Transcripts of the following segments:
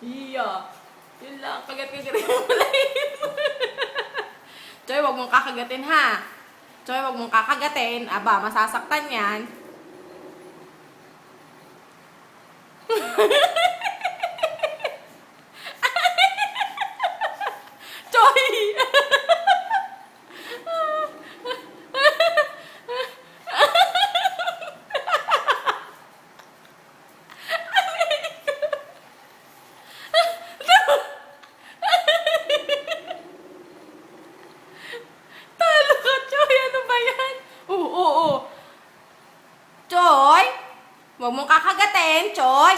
Iya. Yun lang. Kagat-kagatin mo lang. Choy, wag mong kakagatin ha. Choy, wag mong kakagatin. Aba, masasaktan yan. Choy! Talo ka, Choy. Ano ba yan? Oo. Choy! Huwag mong kakagatin, Choy!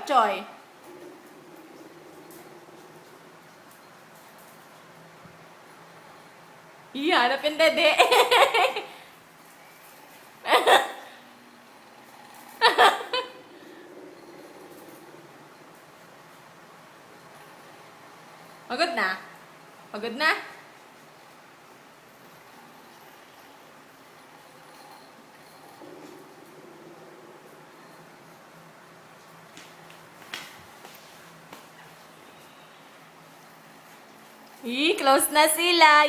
Choy. Iya, hanap yung dede. Pagod na? Pagod na? Close na sila.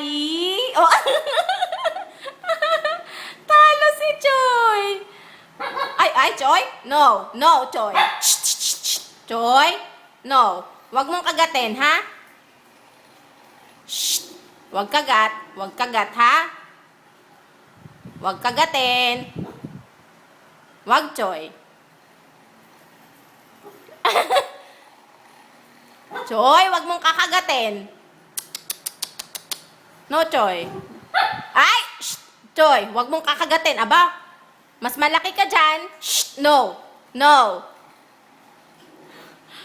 Oh. Talo si Choy. Ay, Choy. No, Choy. Choy. No. Wag mong kagatin, ha? Shh. Wag kagat, ha? Wag kagatin. Wag, Choy. Choy, wag mong kakagatin. No, Choy. Ay! Shh! Choy, wag mong kakagatin. Aba, mas malaki ka dyan. Shh! No.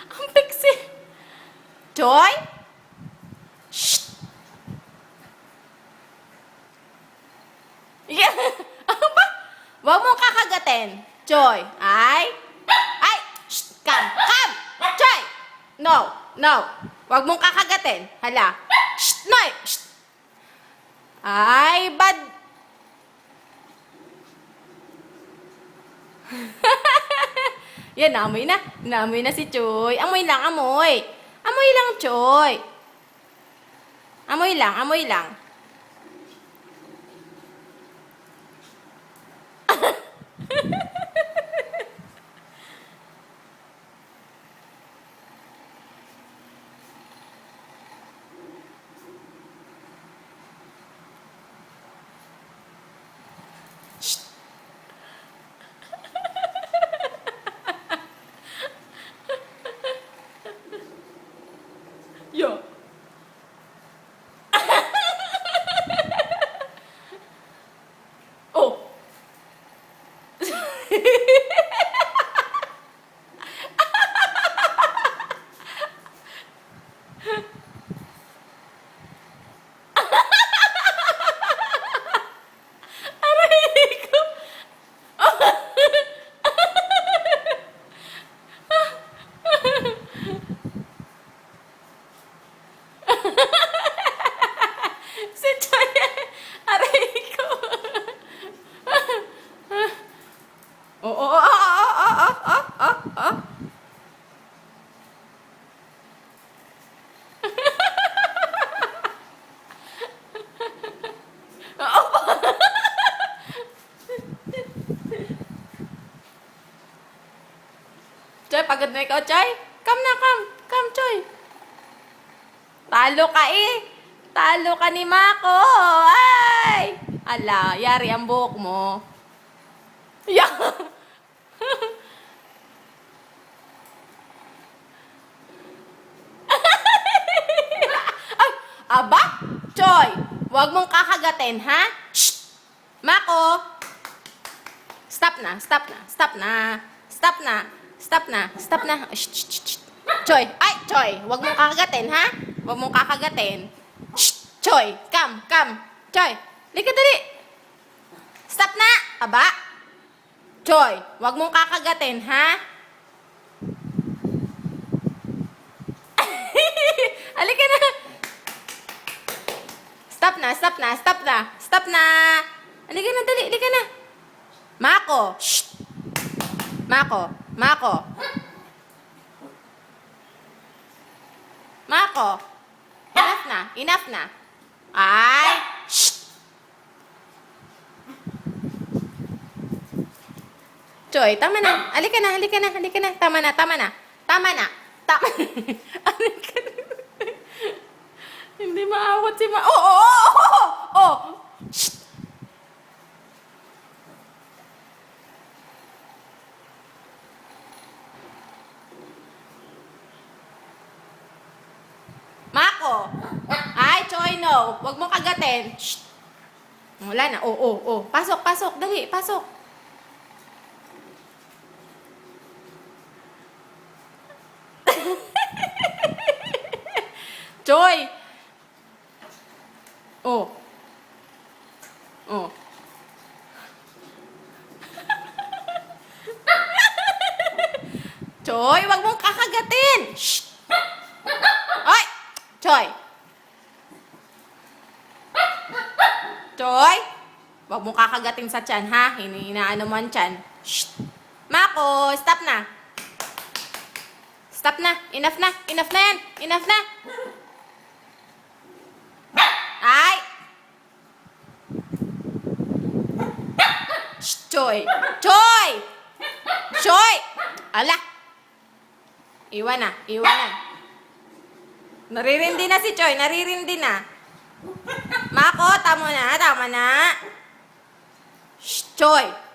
Ang piksi. Choy? Shh! Yeah. Aba, wag mong kakagatin. Choy. Ay! Shh! Come! Choy! No. Wag mong kakagatin. Hala. Shh! No! Shh! Ay, bad. Yan, naamoy na. Naamoy na si Choy. Amoy lang, amoy. Amoy lang, Choy. Amoy lang. Yo. Oh. Aray ko. Si Choy. Aray ko. Oh. Choy, pagod na ikaw, Choy. Come na, come. Come, Choy. Talo ka eh. Talo ka ni Mako. Ay! Ala, yari ang buhok mo. Yeah. Ay, aba? Choy, wag mong kakagatin, ha? Shh! Mako! Stop na. Shh. Choy, wag mong kakagatin, ha? Wag mong kakagatin. Shh! Choy, come. Choy, lika dali. Stop na. Aba? Choy, wag mong kakagatin, ha? Halika na. Stop na. Halika na, dali. Halika na. Mako. Shh. Mako. Mako. Enough na. Enough na. Ay! Shh! Choy, tama na. Halika na, halika na, halika na. Tama na, tama na. Tama na. Tama. Halika na. Hindi maawat si Oh, oh, oh, oh, oh. Shh. Mako. Ay, Choy, no. Huwag mong kagatin. Shh. Wala na. Oh, oh, oh. Pasok, pasok. Dali, pasok. Choy. Oh. Oh. Choy, wag mong kakagatin. Shh. Ay! Choy. Choy. Wag mong kakagatin sa tiyan, ha? Inaano mo ang tiyan. Shh. Mako, stop na. Stop na. Enough na. Enough na yan. Enough na. Ay! Shh, Choy! Choy! Choy! Ala! Iwan na. Iwan na. Naririndi na si Choy. Naririndi na. Mako, tama na. Tama na. Shh, Choy!